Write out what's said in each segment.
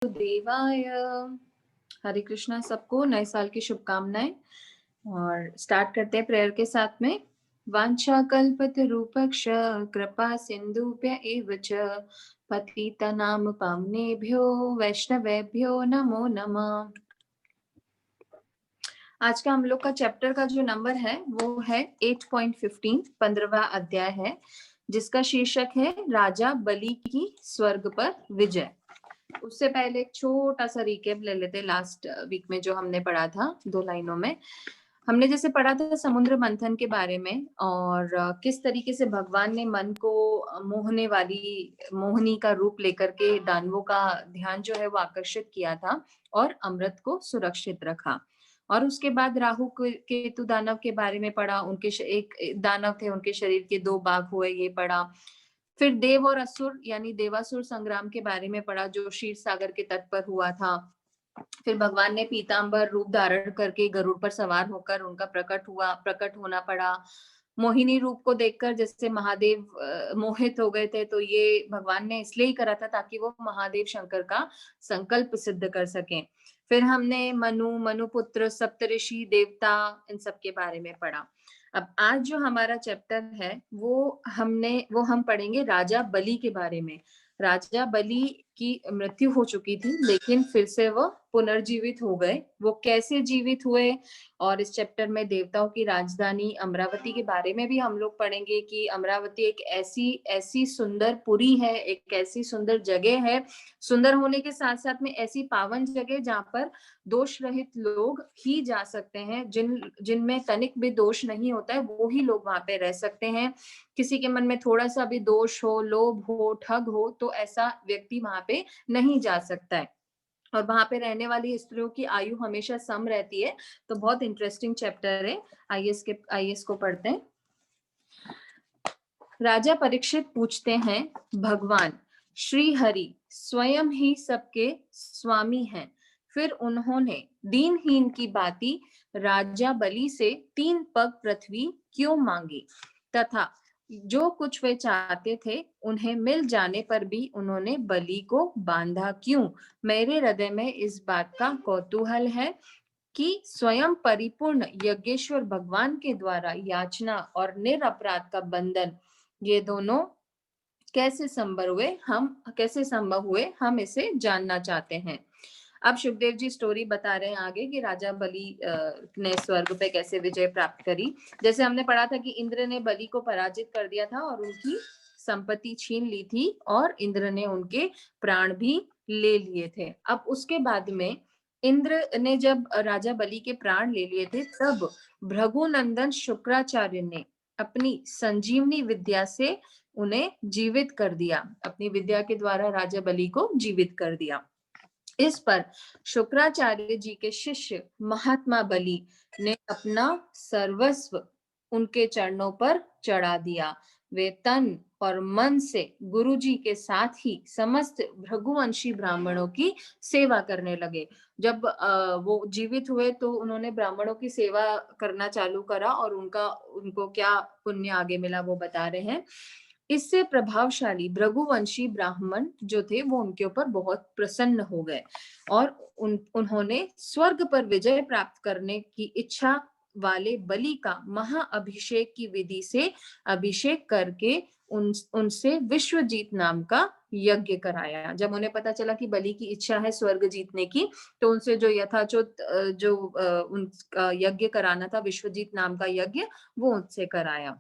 देवाय। हरे कृष्णा, सबको नए साल की शुभकामनाएं। और स्टार्ट करते हैं प्रेयर के साथ में। वांछा कल्पतरूपक्ष कृपा सिंधुभ्य एव च पतितनाम पावनेभ्यो वैष्णवेभ्यो नमो नमः। आज का हम लोग का चैप्टर का जो नंबर है वो है 8.15, 15वां अध्याय है, जिसका शीर्षक है राजा बलि की स्वर्ग पर विजय। उससे पहले एक छोटा सा रिकेप ले लेते। लास्ट वीक में जो हमने पढ़ा था 2 लाइनों में, हमने जैसे पढ़ा था समुद्र मंथन के बारे में, और किस तरीके से भगवान ने मन को मोहने वाली मोहनी का रूप लेकर के दानवों का ध्यान जो है वो आकर्षित किया था और अमृत को सुरक्षित रखा। और उसके बाद राहु केतु दानव के बारे में पढ़ा। उनके एक दानव थे, उनके शरीर के 2 भाग हुए, ये पढ़ा। फिर देव और असुर यानी देवासुर संग्राम के बारे में पढ़ा, जो क्षीर सागर के तट पर हुआ था। फिर भगवान ने पीतांबर रूप धारण करके गरुड़ पर सवार होकर उनका प्रकट होना पड़ा। मोहिनी रूप को देखकर जैसे महादेव मोहित हो गए थे, तो ये भगवान ने इसलिए ही करा था ताकि वो महादेव शंकर का संकल्प सिद्ध कर सकें। फिर हमने मनुपुत्र, सप्तऋषि, देवता, इन सब के बारे में पढ़ा। अब आज जो हमारा चैप्टर है वो हम पढ़ेंगे राजा बलि के बारे में। राजा बलि की मृत्यु हो चुकी थी, लेकिन फिर से वो पुनर्जीवित हो गए। वो कैसे जीवित हुए, और इस चैप्टर में देवताओं की राजधानी अमरावती के बारे में भी हम लोग पढ़ेंगे कि अमरावती एक ऐसी सुंदर पुरी है, एक ऐसी सुंदर जगह है। सुंदर होने के साथ साथ में ऐसी पावन जगह जहाँ पर दोष रहित लोग ही जा सकते हैं। जिनमें तनिक भी दोष नहीं होता है, वो ही लोग वहां पे रह सकते हैं। किसी के मन में थोड़ा सा भी दोष हो, लोभ हो, ठग हो, तो ऐसा व्यक्ति वहां पे नहीं जा सकता है। और वहां पे रहने वाली स्त्रियों की आयु हमेशा सम रहती है। तो बहुत इंटरेस्टिंग चैप्टर है। आइए इसको पढ़ते हैं। राजा परीक्षित पूछते हैं, भगवान श्री हरि स्वयं ही सबके स्वामी हैं, फिर उन्होंने दीनहीन की बाती राजा बलि से 3 पग पृथ्वी क्यों मांगी, तथा जो कुछ वे चाहते थे उन्हें मिल जाने पर भी उन्होंने बलि को बांधा क्यों। मेरे हृदय में इस बात का कौतूहल है कि स्वयं परिपूर्ण यज्ञेश्वर भगवान के द्वारा याचना और निरपराध का बंधन, ये दोनों कैसे संभव हुए, हम इसे जानना चाहते हैं। अब सुखदेव जी स्टोरी बता रहे हैं आगे कि राजा बलि ने स्वर्ग पे कैसे विजय प्राप्त करी। जैसे हमने पढ़ा था कि इंद्र ने बलि को पराजित कर दिया था और उनकी संपत्ति छीन ली थी, और इंद्र ने उनके प्राण भी ले लिए थे। अब उसके बाद में इंद्र ने जब राजा बलि के प्राण ले लिए थे, तब भृगुनंदन शुक्राचार्य ने अपनी संजीवनी विद्या से उन्हें जीवित कर दिया। अपनी विद्या के द्वारा राजा बलि को जीवित कर दिया। इस पर शुक्राचार्य जी के शिष्य महात्मा बलि ने अपना सर्वस्व उनके चरणों पर चढ़ा दिया। वे तन और मन से गुरु जी के साथ ही समस्त भृगुवंशी ब्राह्मणों की सेवा करने लगे। जब वो जीवित हुए तो उन्होंने ब्राह्मणों की सेवा करना चालू करा, और उनको क्या पुण्य आगे मिला वो बता रहे हैं। इससे प्रभावशाली भृगुवंशी ब्राह्मण जो थे वो उनके ऊपर बहुत प्रसन्न हो गए, और उन्होंने स्वर्ग पर विजय प्राप्त करने की इच्छा वाले बलि का महाअभिषेक की विधि से अभिषेक करके उनसे विश्वजीत नाम का यज्ञ कराया। जब उन्हें पता चला कि बलि की इच्छा है स्वर्ग जीतने की, तो उनसे जो यथाचोत जो उनका यज्ञ कराना था, विश्वजीत नाम का यज्ञ, वो उनसे कराया।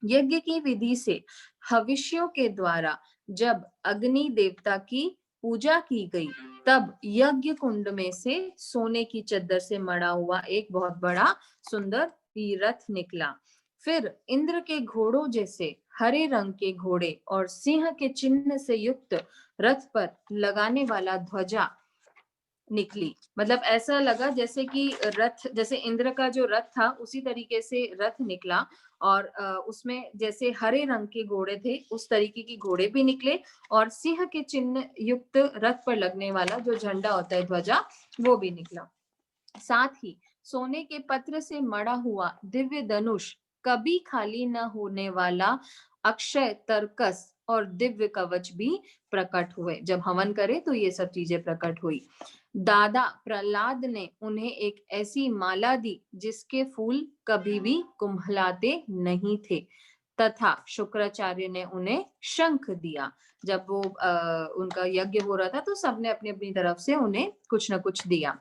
यज्ञ की विधि से हविष्यों के द्वारा जब अग्नि देवता की पूजा की गई, तब यज्ञ कुंड में से सोने की चद्दर से मड़ा हुआ एक बहुत बड़ा सुंदर रथ निकला। फिर इंद्र के घोड़ों जैसे हरे रंग के घोड़े और सिंह के चिन्ह से युक्त रथ पर लगाने वाला ध्वजा निकली। मतलब ऐसा लगा जैसे कि रथ, जैसे इंद्र का जो रथ था उसी तरीके से रथ निकला, और उसमें जैसे हरे रंग के घोड़े थे उस तरीके के घोड़े भी निकले, और सिंह के चिन्ह युक्त रथ पर लगने वाला जो झंडा होता है, ध्वजा, वो भी निकला। साथ ही सोने के पत्र से मड़ा हुआ दिव्य धनुष, कभी खाली न होने वाला अक्षय तरकस और दिव्य कवच भी प्रकट हुए। जब हवन करे तो ये सब चीजें प्रकट हुई। दादा प्रहलाद ने उन्हें एक ऐसी माला दी जिसके फूल कभी भी कुम्हलाते नहीं थे, तथा शुक्राचार्य ने उन्हें शंख दिया। जब वो उनका यज्ञ हो रहा था तो सबने अपनी अपनी तरफ से उन्हें कुछ न कुछ दिया।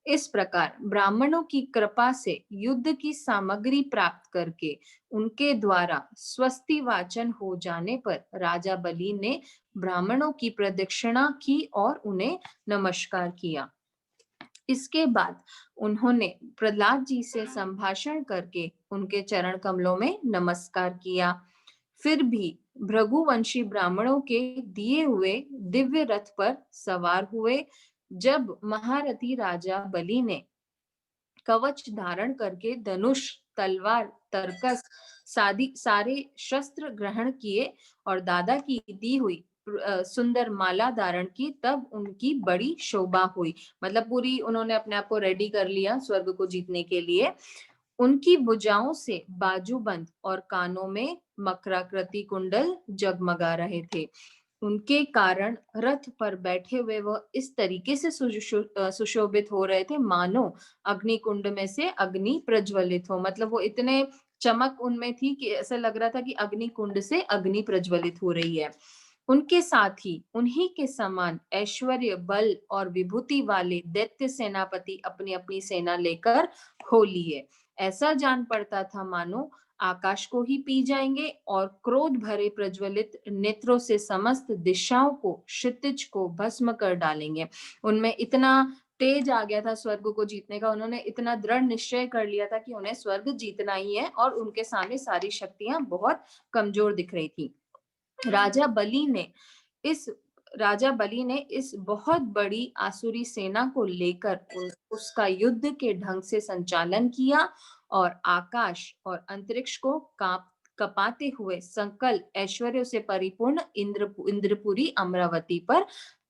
इस प्रकार ब्राह्मणों की कृपा से युद्ध की सामग्री प्राप्त करके उनके द्वारा स्वस्ति वाचन हो जाने पर राजा बलि ने ब्राह्मणों की प्रदक्षिणा की और उन्हें नमस्कार किया। इसके बाद उन्होंने प्रहलाद जी से संभाषण करके उनके चरण कमलों में नमस्कार किया। फिर भी भृगुवंशी ब्राह्मणों के दिए हुए दिव्य रथ पर सवार हुए। जब महारथी राजा बलि ने कवच धारण करके धनुष, तलवार, तरकस सारे शस्त्र ग्रहण किए और दादा की दी हुई सुंदर माला धारण की, तब उनकी बड़ी शोभा हुई। मतलब पूरी उन्होंने अपने आप को रेडी कर लिया स्वर्ग को जीतने के लिए। उनकी भुजाओं से बाजूबंद और कानों में मकराकृति कुंडल जगमगा रहे थे। उनके कारण रथ पर बैठे हुए वह इस तरीके से सुशोभित हो रहे थे मानो अग्नि कुंड में से अग्नि प्रज्वलित हो। मतलब वो इतने चमक उनमें थी कि ऐसा लग रहा था कि अग्नि कुंड से अग्नि प्रज्वलित हो रही है। उनके साथ ही उन्हीं के समान ऐश्वर्य, बल और विभूति वाले दैत्य सेनापति अपनी अपनी सेना लेकर हो लिए। ऐसा जान पड़ता था मानो आकाश को ही पी जाएंगे और क्रोध भरे प्रज्वलित नेत्रों से समस्त दिशाओं को, क्षितिज को भस्म कर डालेंगे। उनमें इतना तेज आ गया था स्वर्ग को जीतने का, उन्होंने इतना दृढ़ निश्चय कर लिया था कि उन्हें स्वर्ग जीतना ही है और उनके सामने सारी शक्तियां बहुत कमजोर दिख रही थी। राजा बलि ने इस बहुत बड़ी आसुरी सेना को लेकर उसका युद्ध के ढंग से संचालन किया और आकाश और अंतरिक्ष को कपाते हुए सकल ऐश्वर्यों से परिपूर्ण इंद्रपुरी अमरावती पर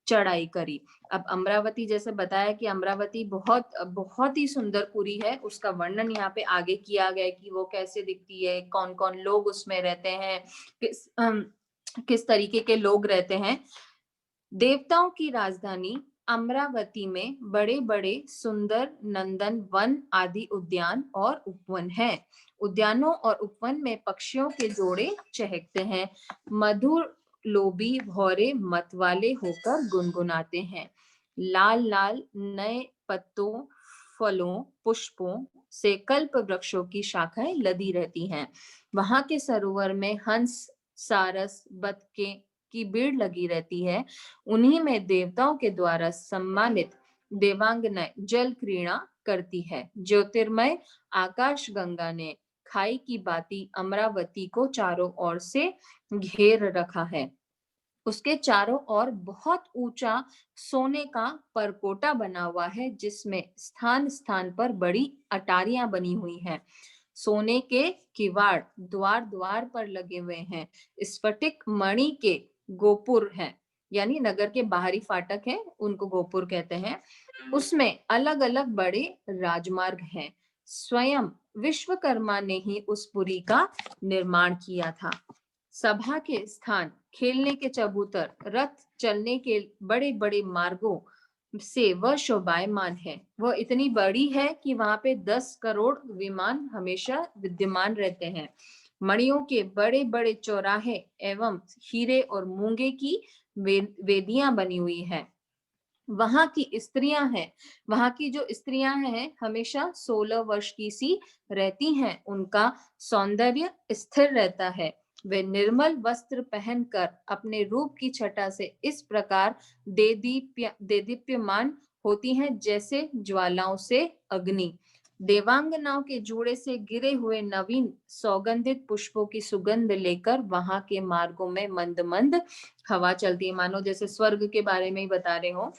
चढ़ाई करी। अब अमरावती जैसे बताया कि अमरावती बहुत बहुत ही सुंदर पुरी है। उसका वर्णन यहाँ पे आगे किया गया है कि वो कैसे दिखती है, कौन कौन लोग उसमें रहते हैं, किस तरीके के लोग रहते हैं। देवताओं की राजधानी अमरावती में बड़े बड़े सुंदर नंदन वन आदि उद्यान और उपवन हैं। उद्यानों और उपवन में पक्षियों के जोड़े चहकते हैं। मधुर लोभी भौरे मतवाले होकर गुनगुनाते हैं। लाल लाल नए पत्तों, फलों, पुष्पों से कल्प वृक्षों की शाखाएं लदी रहती हैं। वहां के सरोवर में हंस, सारस, बतखें की भीड़ लगी रहती है। उन्हीं में देवताओं के द्वारा सम्मानित देवांगनाएं जल क्रीड़ा करती है। ज्योतिर्मय आकाश गंगा ने खाई की बाती अमरावती को चारों ओर से घेर रखा है। उसके चारों ओर बहुत ऊंचा सोने का परकोटा बना हुआ है, जिसमें स्थान स्थान पर बड़ी अटारियां बनी हुई हैं। सोने के किवाड़ द्वार द्वार पर लगे हुए हैं। स्फटिक मणि के गोपुर हैं, यानी नगर के बाहरी फाटक हैं, उनको गोपुर कहते हैं। उसमें अलग अलग बड़े राजमार्ग हैं। स्वयं विश्वकर्मा ने ही उस पुरी का निर्माण किया था। सभा के स्थान, खेलने के चबूतर, रथ चलने के बड़े बड़े मार्गों से वह शोभायमान है। वह इतनी बड़ी है कि वहां पे 10 करोड़ विमान हमेशा विद्यमान रहते हैं। मणियों के बड़े बड़े चौराहे एवं हीरे और मूंगे की वेदियां बनी हुई है। वहां की स्त्रियां हैं, वहां की जो स्त्रियां हैं हमेशा 16 वर्ष की सी रहती हैं। उनका सौंदर्य स्थिर रहता है। वे निर्मल वस्त्र पहनकर अपने रूप की छटा से इस प्रकार देदीप्यमान होती हैं जैसे ज्वालाओं से अग्नि। देवांगनाओं के जोड़े से गिरे हुए नवीन सौगंधित पुष्पों की सुगंध लेकर वहां के मार्गों में मंद मंद हवा चलती है, मानो जैसे स्वर्ग के बारे में ही बता रहे हो।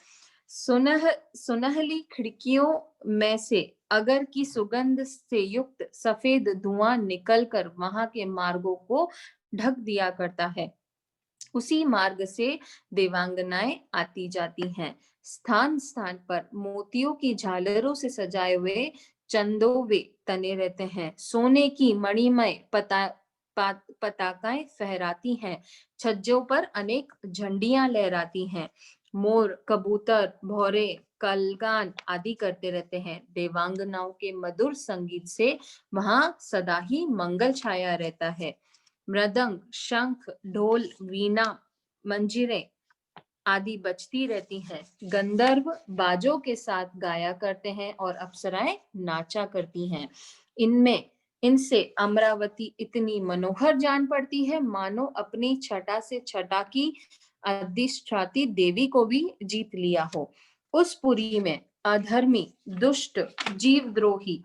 सुनहली खिड़कियों में से अगर की सुगंध से युक्त सफेद धुआं निकलकर वहां के मार्गों को ढक दिया करता है। उसी मार्ग से देवांगनाएं आती जाती हैं। स्थान स्थान पर मोतियों की झालरों से सजाए हुए चंदोवे तने रहते हैं। सोने की मणिमय पताकाएं फहराती हैं, छज्जों पर अनेक झंडियां लहराती हैं, मोर, कबूतर, भौरे, कलगान आदि करते रहते हैं। देवांगनाओं के मधुर संगीत से वहां सदा ही मंगल छाया रहता है। मृदंग, शंख, ढोल, वीणा, मंजीरे आदि बजती रहती हैं। गंधर्व बाजों के साथ गाया करते हैं और अप्सराएं नाचा करती हैं। इनसे अमरावती इतनी मनोहर जान पड़ती है, मानो अपनी छटा से छटा की अधिष्ठाती देवी को भी जीत लिया हो। उस पुरी में अधर्मी, दुष्ट, जीवद्रोही,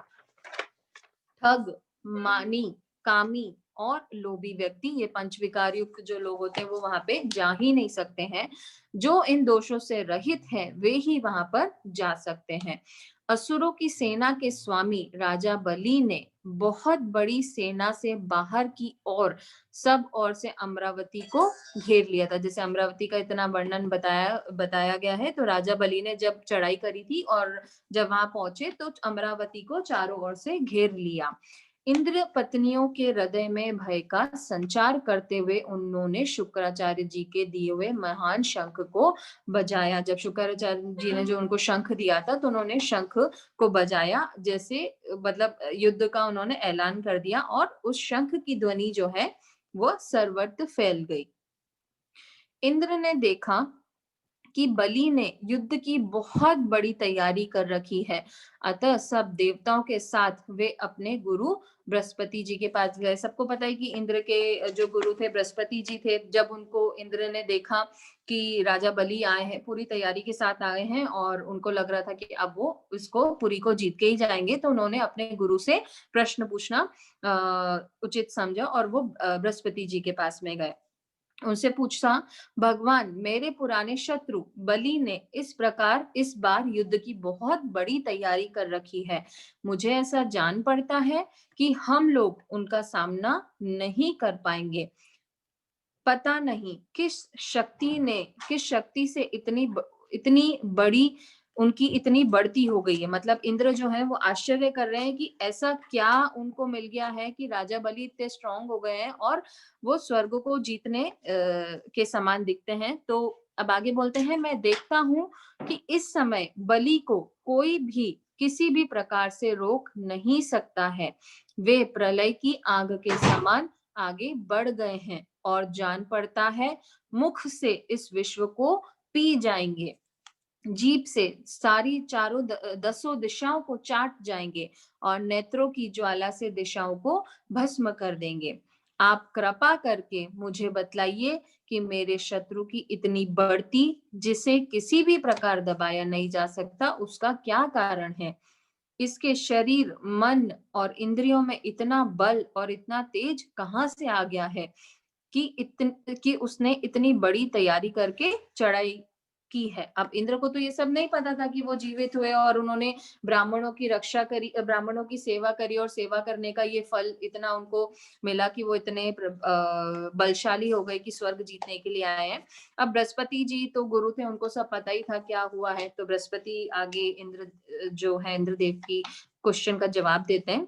ठग, मानी, कामी और लोभी व्यक्ति, ये पंचविकार युक्त जो लोग होते हैं वो वहां पे जा ही नहीं सकते हैं। जो इन दोषों से रहित हैं वे ही वहां पर जा सकते हैं। असुरों की सेना के स्वामी राजा बलि ने बहुत बड़ी सेना से बाहर की ओर सब ओर से अमरावती को घेर लिया था। जैसे अमरावती का इतना वर्णन बताया गया है, तो राजा बलि ने जब चढ़ाई करी थी और जब वहां पहुंचे तो अमरावती को चारों ओर से घेर लिया। इंद्र पत्नियों के हृदय में भय का संचार करते हुए उन्होंने शुक्राचार्य जी के दिए हुए महान शंख को बजाया। जब शुक्राचार्य जी ने जो उनको शंख दिया था तो उन्होंने शंख को बजाया, जैसे मतलब युद्ध का उन्होंने ऐलान कर दिया और उस शंख की ध्वनि जो है वो सर्वत्र फैल गई। इंद्र ने देखा कि बलि ने युद्ध की बहुत बड़ी तैयारी कर रखी है, अतः सब देवताओं के साथ वे अपने गुरु बृहस्पति जी के पास गए। सबको पता है कि इंद्र के जो गुरु थे बृहस्पति जी थे। जब उनको इंद्र ने देखा कि राजा बलि आए हैं, पूरी तैयारी के साथ आए हैं और उनको लग रहा था कि अब वो इसको पुरी को जीत के ही जाएंगे, तो उन्होंने अपने गुरु से प्रश्न पूछना उचित समझा और वो बृहस्पति जी के पास में गए। उनसे पूछा, भगवान, मेरे पुराने शत्रु बलि ने इस प्रकार इस बार युद्ध की बहुत बड़ी तैयारी कर रखी है। मुझे ऐसा जान पड़ता है कि हम लोग उनका सामना नहीं कर पाएंगे। पता नहीं किस शक्ति से इतनी बड़ी उनकी इतनी बढ़ती हो गई है। मतलब इंद्र जो है वो आश्चर्य कर रहे हैं कि ऐसा क्या उनको मिल गया है कि राजा बलि इतने स्ट्रांग हो गए हैं और वो स्वर्ग को जीतने के समान दिखते हैं। तो अब आगे बोलते हैं, मैं देखता हूँ कि इस समय बलि को कोई भी किसी भी प्रकार से रोक नहीं सकता है। वे प्रलय की आग के समान आगे बढ़ गए हैं और जान पड़ता है मुख से इस विश्व को पी जाएंगे, जीभ से सारी चारों दसों दिशाओं को चाट जाएंगे और नेत्रों की ज्वाला से दिशाओं को भस्म कर देंगे। आप कृपा करके मुझे बतलाइए कि मेरे शत्रु की इतनी बढ़ती, जिसे किसी भी प्रकार दबाया नहीं जा सकता, उसका क्या कारण है। इसके शरीर, मन और इंद्रियों में इतना बल और इतना तेज कहाँ से आ गया है कि उसने इतनी बड़ी तैयारी करके चढ़ाई की है। अब इंद्र को तो ये सब नहीं पता था कि वो जीवित हुए और उन्होंने ब्राह्मणों की रक्षा करी, ब्राह्मणों की सेवा करी और सेवा करने का ये फल इतना उनको मिला कि वो इतने बलशाली हो गए कि स्वर्ग जीतने के लिए आए हैं। अब बृहस्पति जी तो गुरु थे, उनको सब पता ही था क्या हुआ है। तो बृहस्पति आगे इंद्र जो है इंद्रदेव की क्वेश्चन का जवाब देते हैं।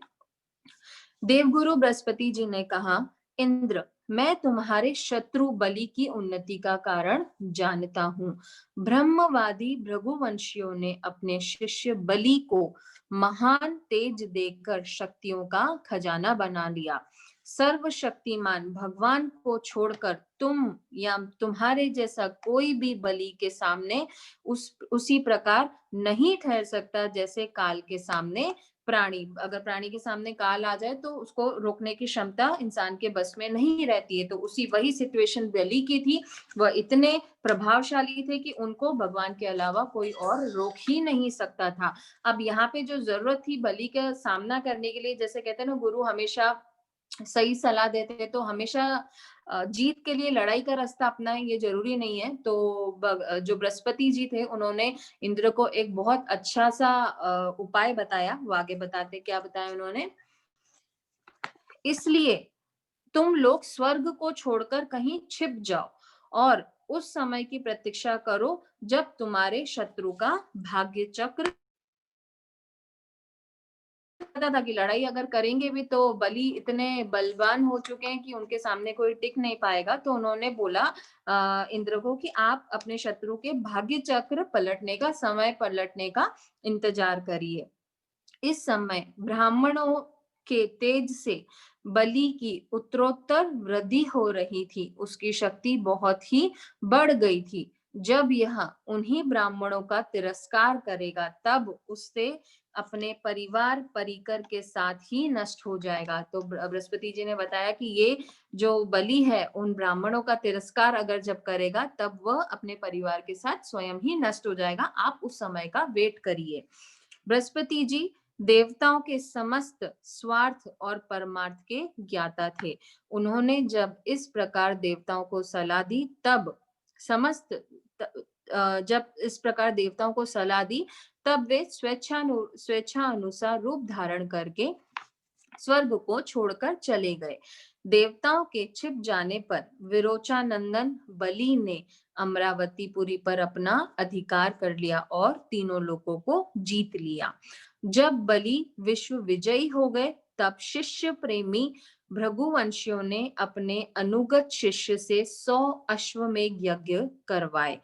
देवगुरु बृहस्पति जी ने कहा, इंद्र, मैं तुम्हारे शत्रु बलि की उन्नति का कारण जानता हूँ। ब्रह्मवादी भृगुवंशियों ने अपने शिष्य बलि को महान तेज देकर शक्तियों का खजाना बना लिया। सर्वशक्तिमान भगवान को छोड़कर तुम या तुम्हारे जैसा कोई भी बलि के सामने उसी प्रकार नहीं ठहर सकता जैसे काल के सामने प्राणी। अगर प्राणी के सामने काल आ जाए तो उसको रोकने की क्षमता इंसान के बस में नहीं रहती है। तो उसी वही सिचुएशन बलि की थी। वह इतने प्रभावशाली थे कि उनको भगवान के अलावा कोई और रोक ही नहीं सकता था। अब यहाँ पे जो जरूरत थी बलि का सामना करने के लिए, जैसे कहते हैं ना गुरु हमेशा सही सलाह देते हैं, तो हमेशा जीत के लिए लड़ाई का रास्ता अपनाएं ये जरूरी नहीं है। तो जो बृहस्पति जी थे उन्होंने इंद्र को एक बहुत अच्छा सा उपाय बताया। वो आगे बताते क्या बताया उन्होंने, इसलिए तुम लोग स्वर्ग को छोड़कर कहीं छिप जाओ और उस समय की प्रतीक्षा करो जब तुम्हारे शत्रु का भाग्य चक्र पता था कि लड़ाई अगर करेंगे भी तो बलि इतने बलवान हो चुके हैं कि उनके सामने कोई टिक नहीं पाएगा। तो उन्होंने बोला इंद्र को कि आप अपने शत्रु के भाग्य चक्र पलटने का, समय पलटने का इंतजार करिए। इस समय ब्राह्मणों के तेज से बलि की उत्तरोत्तर वृद्धि हो रही थी। उसकी शक्ति बहुत ही बढ़ गई थी। जब यह उन्हीं ब्राह्मणों का तिरस्कार करेगा, तब उससे अपने परिवार परिकर के साथ ही नष्ट हो जाएगा। तो बृहस्पति जी ने बताया कि ये जो बलि है उन ब्राह्मणों का तिरस्कार अगर जब करेगा, तब वह अपने परिवार के साथ स्वयं ही नष्ट हो जाएगा। आप उस समय का वेट करिए। बृहस्पति जी देवताओं के समस्त स्वार्थ और परमार्थ के ज्ञाता थे। उन्होंने जब इस प्रकार देवताओं को सलाह दी, तब समस्त जब इस प्रकार देवताओं को सलाह दी, तब वे स्वेच्छा अनुसार रूप धारण करके स्वर्ग को छोड़कर चले गए। देवताओं के छिप जाने पर विरोचानंदन बलि ने अमरावतीपुरी पर अपना अधिकार कर लिया और तीनों लोकों को जीत लिया। जब बलि विश्व विजयी हो गए, तब शिष्य प्रेमी भृगुवंशियों ने अपने अनुगत शिष्य से 100 अश्वमेध यज्ञ करवाए।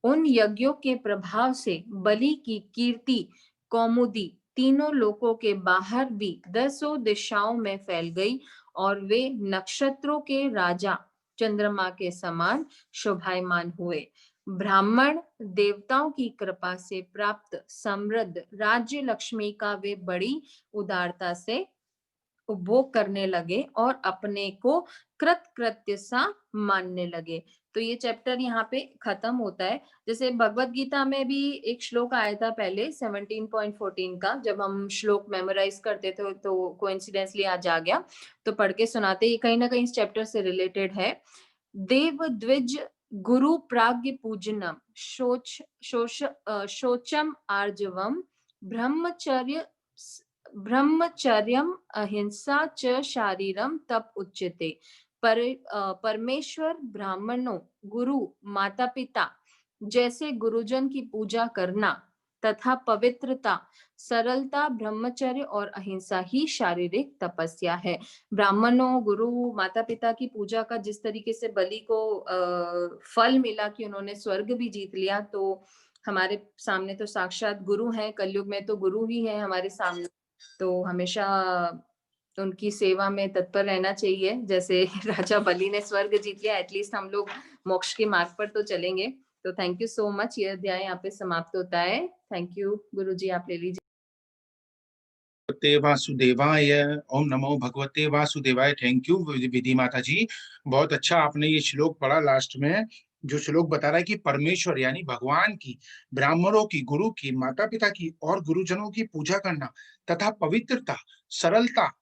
उन यज्ञों के प्रभाव से बलि की कीर्ति कौमुदी तीनों लोकों के बाहर भी 10 दिशाओं में फैल गई और वे नक्षत्रों के राजा चंद्रमा के समान शोभायमान हुए। ब्राह्मण देवताओं की कृपा से प्राप्त समृद्ध राज्य लक्ष्मी का वे बड़ी उदारता से उपभोग करने लगे और अपने को कृतकृत्य सा मानने लगे। तो ये चैप्टर यहाँ पे खत्म होता है। जैसे भगवत गीता में भी एक श्लोक आया था पहले 17.14 का, जब हम श्लोक मेमोराइज करते थे तो कोइंसिडेंसली आज आ गया, तो पढ़ के सुनाते। ये कहीं ना कहीं इस चैप्टर से रिलेटेड है। देव द्विज गुरु प्राग्ञ पूजनम शोचम आर्जवम ब्रह्मचर्य ब्रह्मचर्यम अहिंसा च शारीरम तप उच्यते। परमेश्वर ब्राह्मणों, गुरु, माता पिता जैसे गुरुजन की पूजा करना तथा पवित्रता, सरलता, ब्रह्मचर्य और अहिंसा ही शारीरिक तपस्या है। ब्राह्मणों, गुरु, माता पिता की पूजा का जिस तरीके से बलि को फल मिला कि उन्होंने स्वर्ग भी जीत लिया, तो हमारे सामने तो साक्षात गुरु हैं। कलयुग में तो गुरु ही है हमारे सामने, तो हमेशा उनकी सेवा में तत्पर रहना चाहिए। जैसे राजा बलि ने स्वर्ग जीत लिया, एटलीस्ट हम लोग मोक्ष के मार्ग पर तो चलेंगे। तो थैंक यू सो मच। ये अध्याय यहाँ पे समाप्त होता है। थैंक यू गुरु जी, आप ले लीजिए। भगवते वासुदेवाय, ओम नमो भगवते वासुदेवाय। थैंक यू विधि माता जी, बहुत अच्छा आपने ये श्लोक पढ़ा। लास्ट में जो श्लोक बता रहा है कि परमेश्वर यानी भगवान की, ब्राह्मणों की, गुरु की, माता पिता की और गुरुजनों की पूजा करना तथा पवित्रता, सरलता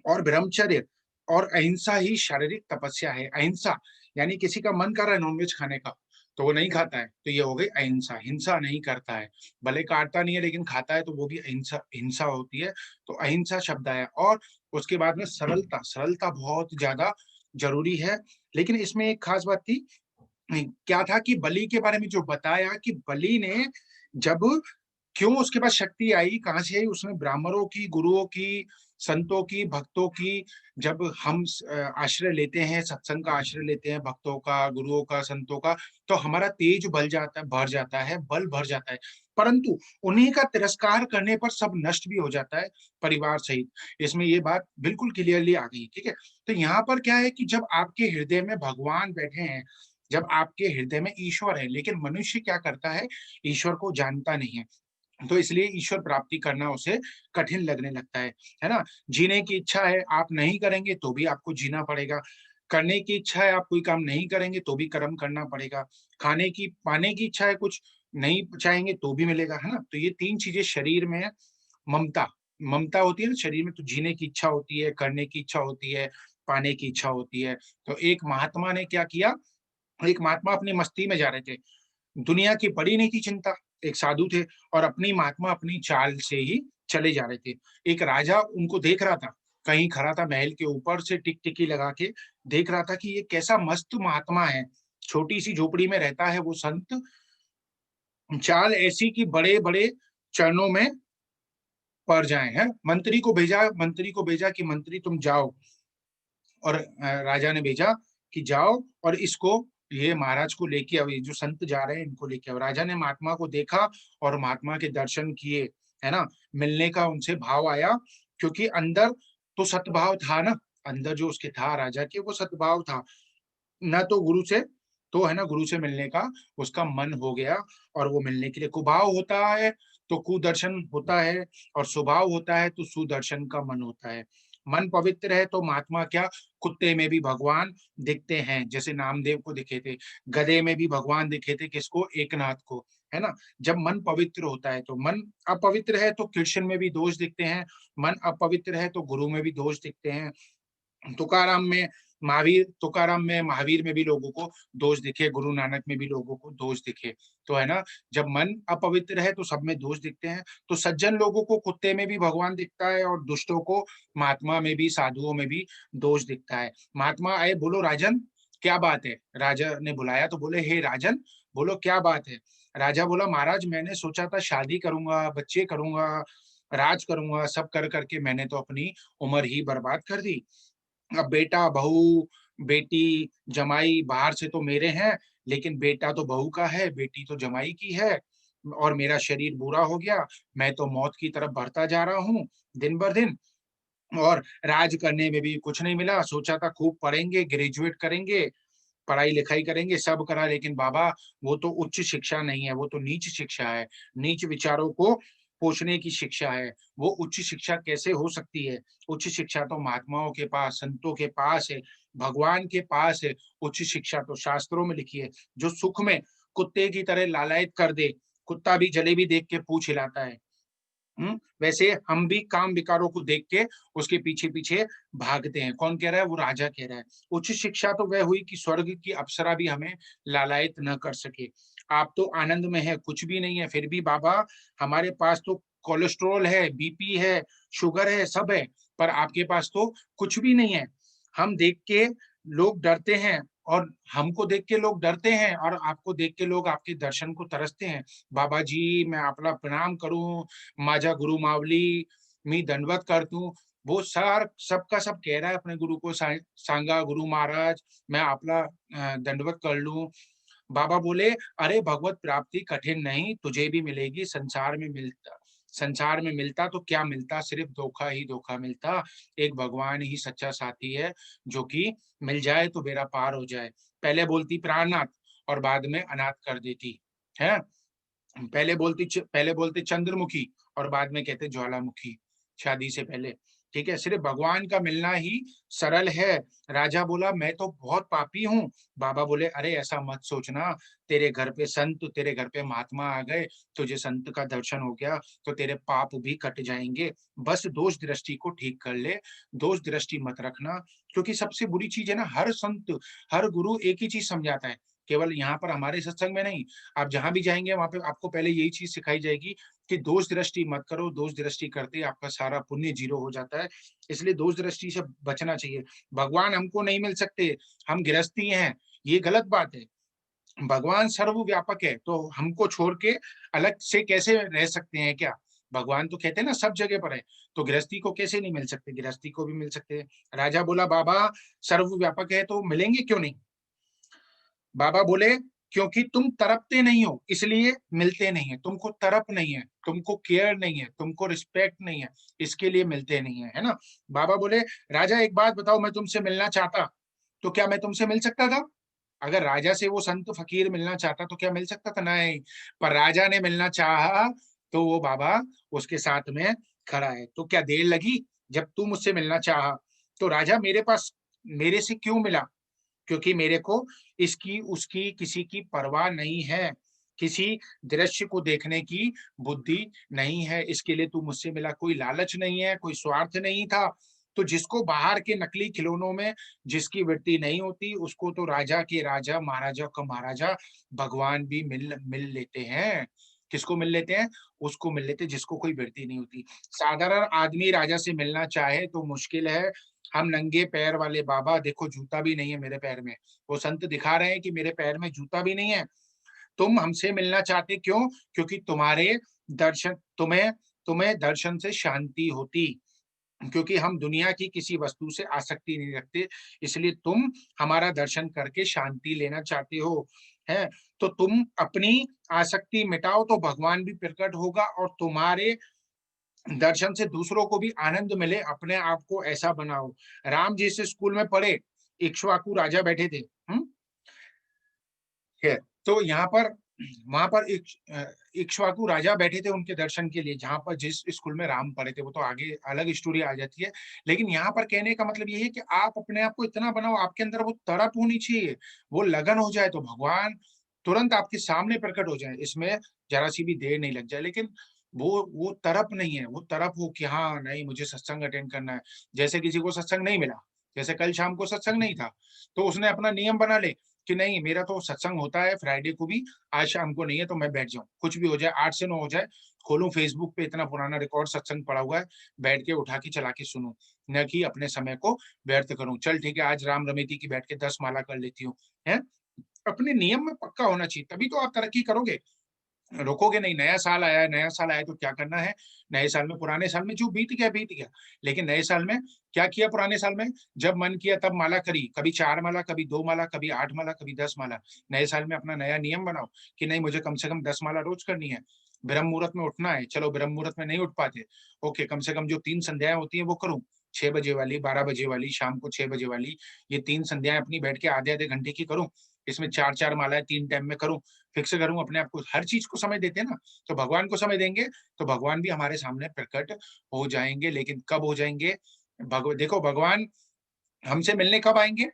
और ब्रह्मचर्य और अहिंसा ही शारीरिक तपस्या है। अहिंसा यानी किसी का मन कर रहा है नॉनवेज खाने का तो वो नहीं खाता है, तो ये हो गई अहिंसा। हिंसा नहीं करता है, भले काटता नहीं है लेकिन खाता है, तो वो भी अहिंसा हिंसा होती है। तो अहिंसा शब्द आया। और उसके बाद में सरलता, सरलता बहुत ज्यादा जरूरी है। लेकिन इसमें एक खास बात थी, क्या था कि बलि के बारे में जो बताया कि बलि ने जब, क्यों उसके पास शक्ति आई, कहाँ से आई, उसने ब्राह्मणों की, गुरुओं की, संतों की, भक्तों की, जब हम आश्रय लेते हैं, सत्संग का आश्रय लेते हैं, भक्तों का, गुरुओं का, संतों का, तो हमारा तेज बल जाता है, भर जाता है, बल भर जाता है। परंतु उन्हीं का तिरस्कार करने पर सब नष्ट भी हो जाता है, परिवार सहित। इसमें ये बात बिल्कुल क्लियरली आ गई। ठीक है, तो यहाँ पर क्या है कि जब आपके हृदय में भगवान बैठे हैं, जब आपके हृदय में ईश्वर है, लेकिन मनुष्य क्या करता है, ईश्वर को जानता नहीं है, तो इसलिए ईश्वर प्राप्ति करना उसे कठिन लगने लगता है ना। जीने की इच्छा है, आप नहीं करेंगे तो भी आपको जीना पड़ेगा। करने की इच्छा है, आप कोई काम नहीं करेंगे तो भी कर्म करना पड़ेगा। खाने की, पाने की इच्छा है, कुछ नहीं चाहेंगे तो भी मिलेगा, है ना। तो ये तीन चीजें शरीर में है। ममता, ममता होती है ना शरीर में, तो जीने की इच्छा होती है, करने की इच्छा होती है, पाने की इच्छा होती है। तो एक महात्मा ने क्या किया, एक महात्मा अपनी मस्ती में जा रहे थे, दुनिया की पड़ी नहीं थी चिंता। एक साधु थे और अपनी महात्मा अपनी चाल से ही चले जा रहे थे। एक राजा उनको देख रहा था, कहीं खड़ा था महल के ऊपर से टिकटिकी लगा के देख रहा था कि ये कैसा मस्त महात्मा है, छोटी सी झोपड़ी में रहता है वो संत, चाल ऐसी कि बड़े बड़े चरणों में पड़ जाएं, है। मंत्री को भेजा कि मंत्री तुम जाओ, और राजा ने भेजा कि जाओ और इसको, ये महाराज को लेके आओ, ये जो संत जा रहे हैं इनको लेके आओ। राजा ने महात्मा को देखा और महात्मा के दर्शन किए, है ना, मिलने का उनसे भाव आया, क्योंकि अंदर तो सद्भाव था ना, अंदर जो उसके था राजा के, वो सद्भाव था ना, तो गुरु से, तो है ना, गुरु से मिलने का उसका मन हो गया, और वो मिलने के लिए, कुभाव होता है तो कुदर्शन होता है, और स्वभाव होता है तो सुदर्शन का मन होता है। मन पवित्र है तो महात्मा क्या, कुत्ते में भी भगवान दिखते हैं, जैसे नामदेव को दिखे थे, गधे में भी भगवान दिखे थे, किसको, एकनाथ को, है ना। जब मन पवित्र होता है, तो मन अपवित्र है तो कृष्ण में भी दोष दिखते हैं, मन अपवित्र है तो गुरु में भी दोष दिखते हैं। तुकाराम में तुकाराम में, महावीर में भी लोगों को दोष दिखे, गुरु नानक में भी लोगों को दोष दिखे, तो है ना, जब मन अपवित्र है तो सब में दोष दिखते हैं। तो सज्जन लोगों को कुत्ते में भी भगवान दिखता है, और दुष्टों को महात्मा में भी, साधुओं में भी दोष दिखता है। महात्मा आए, बोलो राजन क्या बात है, राजा ने बुलाया तो बोले हे राजन बोलो क्या बात है। राजा बोला महाराज मैंने सोचा था शादी करूंगा, बच्चे करूंगा, राज करूंगा, सब कर करके मैंने तो अपनी उम्र ही बर्बाद कर दी। अब बेटा, बहू, बेटी, जमाई बाहर से तो मेरे हैं, लेकिन बेटा तो बहू का है, बेटी तो जमाई की है, और मेरा शरीर बुरा हो गया, मैं तो मौत की तरफ बढ़ता जा रहा हूँ दिन बर दिन, और राज करने में भी कुछ नहीं मिला। सोचा था खूब पढ़ेंगे, ग्रेजुएट करेंगे, पढ़ाई लिखाई करेंगे, सब करा, लेकिन बाबा वो तो उच्च शिक्षा नहीं है, वो तो नीच शिक्षा है, नीच विचारों को पोषने की शिक्षा है। वो उच्च शिक्षा कैसे हो सकती है? उच्च शिक्षा तो महात्माओं के पास, संतों के पास है, भगवान के पास है। उच्च शिक्षा तो शास्त्रों में लिखी है। जो सुख में कुत्ते की तरह लालायित कर दे, कुत्ता भी जलेबी देख के पूंछ हिलाता है, वैसे हम भी काम विकारों को देख के उसके पीछे पीछे भागते हैं। कौन कह रहा है? वो राजा कह रहा है। उच्च शिक्षा तो वह हुई कि स्वर्ग की अप्सरा भी हमें लालायित न कर सके। आप तो आनंद में है, कुछ भी नहीं है, फिर भी बाबा हमारे पास तो कोलेस्ट्रॉल है, बीपी है, शुगर है, सब है, पर आपके पास तो कुछ भी नहीं है। हम देख के लोग डरते हैं, और हमको देख के लोग डरते हैं, और आपको देख के लोग आपके दर्शन को तरसते हैं। बाबा जी मैं आपला प्रणाम करूं, माझा गुरु मावली, मी दंडवत करतू। वो सर सबका सब कह रहा है अपने गुरु को, सांगा गुरु महाराज मैं आपला दंडवत कर लूं। बाबा बोले अरे भगवत प्राप्ति कठिन नहीं, तुझे भी मिलेगी। संसार में मिलता तो क्या मिलता, सिर्फ धोखा ही धोखा मिलता। एक भगवान ही सच्चा साथी है, जो कि मिल जाए तो बेड़ा पार हो जाए। पहले बोलती प्राणनाथ और बाद में अनाथ कर देती है। पहले बोलते चंद्रमुखी और बाद में कहते ज्वालामुखी, शादी से पहले। ठीक है, सिर्फ भगवान का मिलना ही सरल है। राजा बोला मैं तो बहुत पापी हूँ। बाबा बोले अरे ऐसा मत सोचना, तेरे घर पे संत, तेरे घर पे महात्मा आ गए, तुझे संत का दर्शन हो गया तो तेरे पाप भी कट जाएंगे। बस दोष दृष्टि को ठीक कर ले, दोष दृष्टि मत रखना। क्योंकि सबसे बुरी चीज है ना, हर संत, हर गुरु एक ही चीज समझाता है, केवल यहाँ पर हमारे सत्संग में नहीं, आप जहां भी जाएंगे वहां पे आपको पहले यही चीज सिखाई जाएगी कि दोष दृष्टि मत करो। दोष दृष्टि करते आपका सारा पुण्य जीरो हो जाता है, इसलिए दोष दृष्टि से बचना चाहिए। भगवान हमको नहीं मिल सकते, हम गृहस्थी हैं, ये गलत बात है। भगवान सर्वव्यापक है, तो हमको छोड़ के अलग से कैसे रह सकते हैं क्या? भगवान तो कहते हैं ना सब जगह पर है, तो गृहस्थी को कैसे नहीं मिल सकते? गृहस्थी को भी मिल सकते हैं। राजा बोला बाबा सर्वव्यापक है तो मिलेंगे क्यों नहीं? बाबा बोले क्योंकि तुम तड़पते नहीं हो इसलिए मिलते नहीं है। तुमको तड़प नहीं है, तुमको केयर नहीं है, तुमको रिस्पेक्ट नहीं है, इसके लिए मिलते नहीं है, है ना। बाबा बोले राजा एक बात बताओ, मैं तुमसे मिलना चाहता तो क्या मैं तुमसे मिल सकता था? अगर राजा से वो संत फकीर मिलना चाहता तो क्या मिल सकता था? नहीं। पर राजा ने मिलना चाहा तो वो बाबा उसके साथ में खड़ा है। तो क्या देर लगी? जब तू मुझसे मिलना चाहा तो राजा मेरे पास, मेरे से क्यों मिला? क्योंकि मेरे को इसकी उसकी किसी की परवाह नहीं है, किसी दृश्य को देखने की बुद्धि नहीं है, इसके लिए तू मुझसे मिला। कोई लालच नहीं है, कोई स्वार्थ नहीं था। तो जिसको बाहर के नकली खिलौनों में जिसकी वृत्ति नहीं होती, उसको तो राजा के राजा, महाराजा का महाराजा भगवान भी मिल मिल लेते हैं। किसको मिल लेते हैं? उसको मिल लेते हैं जिसको कोई वृत्ति नहीं होती। साधारण आदमी राजा से मिलना चाहे तो मुश्किल है। हम नंगे पैर वाले, बाबा देखो जूता भी नहीं है मेरे पैर में, वो संत दिखा रहे हैं कि मेरे पैर में जूता भी नहीं है। तुम हमसे मिलना चाहते क्यों? क्योंकि तुम्हारे दर्शन, तुम्हें तुम्हें दर्शन से शांति होती, क्योंकि हम दुनिया की किसी वस्तु से आसक्ति नहीं रखते, इसलिए तुम हमारा दर्शन करके शांति लेना चाहते हो, हैं? तो तुम अपनी आसक्ति मिटाओ तो भगवान भी प्रकट होगा और तुम्हारे दर्शन से दूसरों को भी आनंद मिले, अपने आप को ऐसा बनाओ। राम जी से स्कूल में पढ़े, इक्ष्वाकु राजा बैठे थे, है। तो यहाँ पर वहाँ पर इक्ष्वाकु राजा बैठे थे उनके दर्शन के लिए, जहाँ पर जिस स्कूल में राम पढ़े थे, वो तो आगे अलग स्टोरी आ जाती है। लेकिन यहाँ पर कहने का मतलब ये है कि आप अपने आप को इतना बनाओ, आपके अंदर वो तड़प होनी चाहिए, वो लगन हो जाए तो भगवान तुरंत आपके सामने प्रकट हो जाए, इसमें ज़रा-सी भी देर नहीं लग जाए। लेकिन वो तड़प नहीं है, वो तड़प हो कि हाँ, नहीं मुझे सत्संग अटेंड करना है। जैसे किसी को सत्संग नहीं मिला, जैसे कल शाम को सत्संग नहीं था, तो उसने अपना नियम बना ले कि नहीं मेरा तो सत्संग होता है फ्राइडे को भी, आज शाम को नहीं है तो मैं बैठ जाऊँ। कुछ भी हो जाए 8 से 9 हो जाए, खोलूँ फेसबुक पे इतना पुराना रिकॉर्ड सत्संग पड़ा हुआ है, बैठ के उठा के चला के सुनूँ, न कि अपने समय को व्यर्थ करूँ। चल ठीक है आज राम रमेती की बैठ के 10 माला कर लेती हूँ, हैं? अपने नियम में पक्का होना चाहिए, तभी तो आप तरक्की करोगे। रोकोगे नहीं, नया साल आया है, नया साल आया तो क्या करना है, नए साल में पुराने साल में जो बीत गया, बीत गया। लेकिन नए साल में क्या किया पुराने साल में? जब मन किया तब माला करी, कभी 4 माला, कभी 2 माला, कभी 8 माला, कभी 10 माला। नए साल में अपना नया नियम बनाओ कि नहीं मुझे कम से कम 10 माला रोज़ करनी है। ब्रह्म मुहूर्त में उठना है, चलो ब्रह्म मुहूर्त में नहीं उठ पाते, ओके कम से कम जो 3 संध्याएँ होती हैं वो करूँ। 6 बजे वाली, 12 बजे वाली, शाम को 6 बजे वाली, ये 3 संध्याएँ अपनी बैठ के आधे-आधे घंटे की करूँ। इसमें 4-4 मालाएँ 3 टाइम में करूँ। फिक्स करूँ अपने आप को, हर चीज़ को समय देते हैं ना, तो भगवान को समय देंगे, तो भगवान भी हमारे सामने प्रकट हो जाएँगे। लेकिन कब हो जाएँगे? देखो भगवान हमसे मिलने कब आएँगे?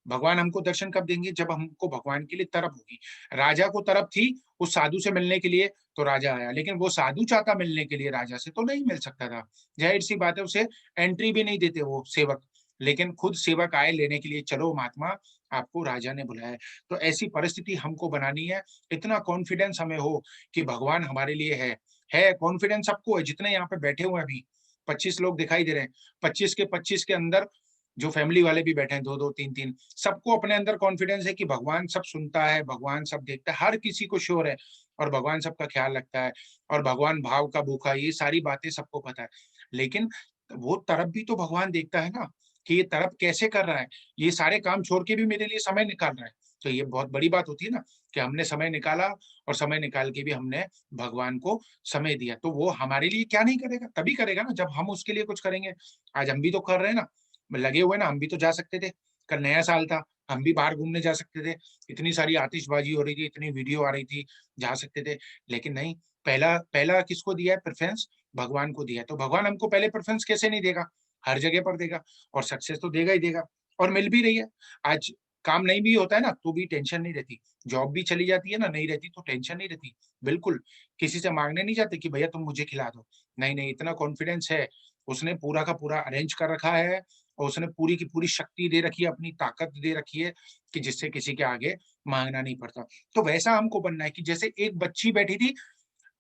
भगवान हमको दर्शन कब देंगे? जब हमको भगवान के लिए तड़प होगी। राजा को तड़प थी उस साधु से मिलने के लिए, तो राजा आया, लेकिन वो साधु चाहता मिलने के लिए राजा से, तो नहीं मिल सकता था। ज़ाहिर-सी बात है उसे एंट्री भी नहीं देते वो सेवक, लेकिन खुद सेवक आए लेने के लिए, चलो महात्मा आपको राजा ने बुलाया है। तो ऐसी परिस्थिति हमको बनानी है, इतना कॉन्फिडेंस हमें हो कि भगवान हमारे लिए है। है कॉन्फिडेंस सबको है, जितने यहाँ पे बैठे हुए हैं अभी, 25 लोग दिखाई दे रहे हैं, 25 के अंदर जो फैमिली वाले भी बैठे हैं 2-2 3-3 सबको अपने अंदर कॉन्फिडेंस है कि भगवान सब सुनता है, भगवान सब देखता है, हर किसी को श्योर है और भगवान सबका ख्याल रखता है और भगवान भाव का भूखा है, ये सारी बातें सबको पता है। लेकिन वो तरफ भी तो भगवान देखता है ना, कि ये तरफ कैसे कर रहा है, ये सारे काम छोड़ के भी मेरे लिए समय निकाल रहा है। तो ये बहुत बड़ी बात होती है ना, कि हमने समय निकाला और समय निकाल के भी हमने भगवान को समय दिया, तो वो हमारे लिए क्या नहीं करेगा? तभी करेगा ना जब हम उसके लिए कुछ करेंगे। आज हम भी तो कर रहे हैं ना, लगे हुए ना, हम भी तो जा सकते थे। कल नया साल था, हम भी बाहर घूमने जा सकते थे। इतनी सारी आतिशबाजी हो रही थी, इतनी वीडियो आ रही थी, जा सकते थे। लेकिन नहीं, पहला पहला किसको दिया है प्रेफ़रेंस? भगवान को दिया है। तो भगवान हमको पहले प्रेफ़रेंस कैसे नहीं देगा? हर जगह पर देगा और सक्सेस तो देगा ही देगा और मिल भी रही है। आज काम नहीं भी होता है ना, तो भी टेंशन नहीं रहती। जॉब भी चली जाती है ना, नहीं रहती तो टेंशन नहीं रहती। बिल्कुल, किसी से माँगने नहीं जाते कि भैया तुम मुझे खिला दो। नहीं, नहीं, इतना कॉन्फिडेंस है, उसने पूरा का पूरा अरेंज कर रखा है और उसने पूरी की पूरी शक्ति दे रखी है, अपनी ताकत दे रखी है कि जिससे किसी के आगे माँगना नहीं पड़ता। तो वैसा हमको बनना है कि जैसे एक बच्ची बैठी थी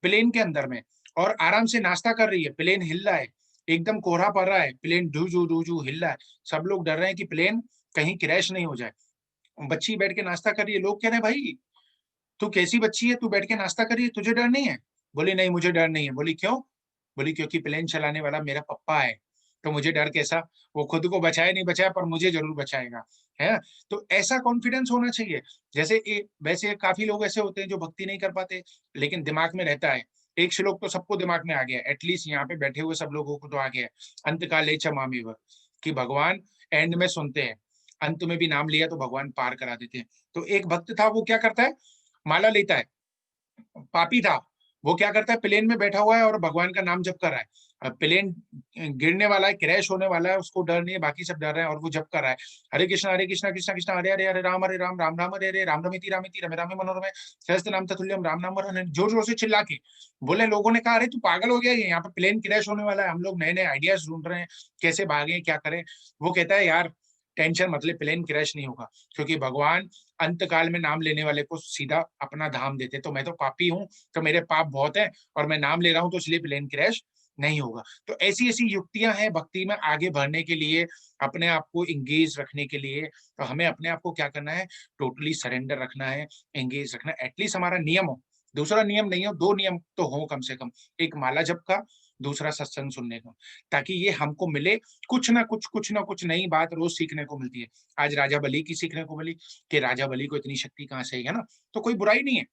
प्लेन के अंदर में और आराम से नाश्ता कर रही है, प्लेन हिल रहा है, एकदम कोहरा पड़ रहा है, प्लेन डू-जू हिल रहा है। सब लोग डर रहे हैं कि प्लेन कहीं क्रैश नहीं हो जाए। बच्ची बैठ के नाश्ता कर रही है, लोग कह रहे हैं, "भाई, तू कैसी बच्ची है, तू बैठ के नाश्ता कर रही है, तुझे डर नहीं है?" बोली, "नहीं, मुझे डर नहीं है।" बोली, "क्यों?" बोली, "क्योंकि प्लेन चलाने वाला मेरा पप्पा है, तो मुझे डर कैसा? वो खुद को बचाए नहीं बचाया पर मुझे ज़रूर बचाएगा।" है? तो ऐसा कॉन्फिडेंस होना चाहिए। जैसे वैसे काफ़ी लोग ऐसे होते हैं जो भक्ति नहीं कर पाते, लेकिन दिमाग में रहता है। एक श्लोक तो सबको दिमाग में आ गया है, एट लीस्ट यहाँ पे बैठे हुए सब लोगों को तो आ गया है, "अंत काले च मामेव" कि भगवान एंड में सुनते हैं। अंत में भी नाम लिया तो भगवान पार करा देते हैं। तो एक भक्त था, वो क्या करता है, माला लेता है, पापी था, वो क्या करता है प्लेन में बैठा हुआ है और भगवान का नाम जप कर रहा है। प्लेन गिरने वाला है, क्रैश होने वाला है, उसको डर नहीं है, बाकी सब डर रहे हैं और वो जप कर रहा है। हरे कृष्णा, कृष्णा कृष्णा, हरे हरे, हरे राम, राम राम, हरे हरे, राम रमिति, रमे रामे मनोरमे, सहस्त्र नाम ततुल्यम राम नाम वरानने। जोर-जोर से चिल्ला के बोले, लोगों ने कहा, "अरे तू पागल हो गया है? यहाँ पे प्लेन क्रैश होने वाला है, हम लोग नए-नए आइडियाज़ ढूँढ रहे हैं, कैसे भागें, क्या करें?" वो कहता है, "यार टेंशन मत ले, प्लेन क्रैश नहीं होगा, क्योंकि भगवान अंत काल में नाम लेने वाले को सीधा अपना धाम देते हैं। तो मैं तो पापी हूँ, तो मेरे पाप बहुत है और मैं नाम ले रहा हूँ तो इसलिए प्लेन क्रैश नहीं होगा।" तो ऐसी-ऐसी युक्तियाँ हैं भक्ति में आगे बढ़ने के लिए, अपने आप को एंगेज रखने के लिए। तो हमें अपने आप को क्या करना है, टोटली सरेंडर रखना है, एंगेज रखना है। एटलीस्ट हमारा नियम हो, दूसरा नियम नहीं हो, 2 नियम तो हो कम से कम। एक माला जप का दूसरा सत्संग सुनने को, ताकि ये हमको मिले कुछ ना कुछ नई बात रोज सीखने को मिलती है। आज राजा बलि की सीखने को मिली कि राजा बलि को इतनी शक्ति कहाँ से आई, है ना? तो कोई बुराई नहीं है।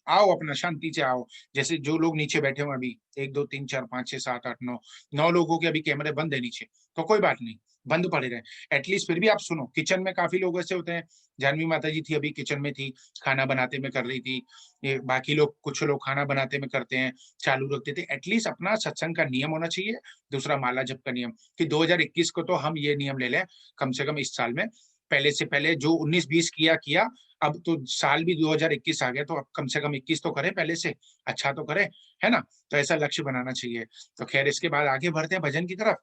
आओ अपना शांति से आओ। जैसे जो लोग नीचे बैठे हुए अभी 1, 2, 3, 4, 5, 6, 7, 8, 9, 9 लोगों के अभी कैमरे बंद है नीचे, तो कोई बात नहीं, बंद पड़े रहे। एटलीस्ट फिर भी आप सुनो, किचन में काफ़ी लोग ऐसे होते हैं, जानवी माता जी थी अभी किचन में थी, खाना बनाते में कर रही थी, ये बाकी लोग कुछ लोग खाना बनाते में करते हैं, चालू रखते थे। एटलीस्ट अपना सत्संग का नियम होना चाहिए, दूसरा माला जप का नियम, कि 2021 को तो हम ये नियम ले लें, कम से कम इस साल में, पहले से पहले जो 19-20 किया, अब तो साल भी 2021 आ गया, तो अब कम से कम 21 तो करें पहले से, अच्छा तो करें, है ना? तो ऐसा लक्ष्य बनाना चाहिए। तो खैर इसके बाद आगे बढ़ते हैं भजन की तरफ।